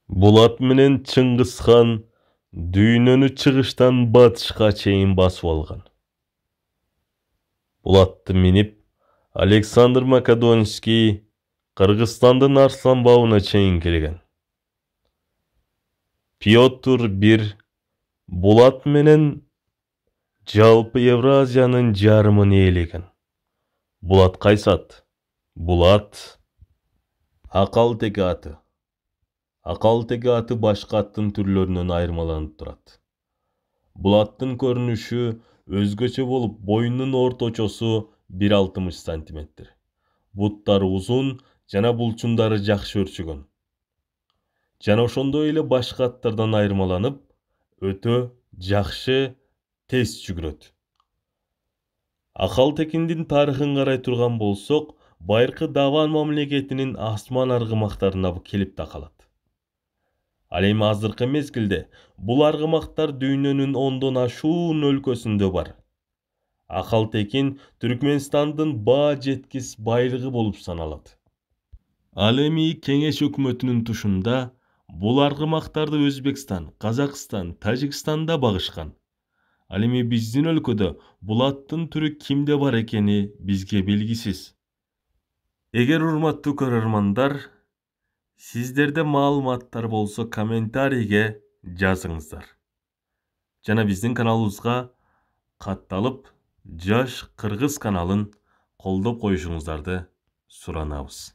Булат менен Чыңгызхан дүйнөнү чыгыштан батышка чейин басып алган. Булатты минип Александр Македонский Кыргызстандын Арслан бабына чейин келген. Петр бир Булат менен жалпы Евразиянын жарымын ээлеген. Булат кайсат? Булат акалтеги аты. Акалтеги аты башка аттын түрлөрүнөн айырмаланып турат. Булаттын көрүнүшү өзгөчө болуп, боюнун орточосу 1,60 см. Буттары узун жана булчундары жакшы өрчүгөн. Жана ошондой эле башка аттардан айырмаланып, өтө жакшы тез жүгүрөт. Акалтекиндин тарыхын карай турган болсок, байыркы Даван мамлекетинин асман аргымактарына келип такалат. Ал эми азыркы мезгилде бул аргымактар дүйнөнүн 10дон ашуун өлкөсүндө бар. Акалтекин Түркмөнстандын баа жеткис байлыгы болуп саналат. Ал эми Кеңеш өкмөтүнүн тушунда бул аргымактарды Өзбекстан, Казакстан, Тажикстанда багышкан. Ал эми биздин өлкөдө бул аттын түрү кимде бар экени бизге белгисиз. Эгер урматтуу көрөрмандар, сиздерде маалыматтар болсо комментарийге жазыңыздар. Жана биздин каналыбызга катталып, Жаш Кыргыз каналын колдоп коюшуңуздарды суранабыз.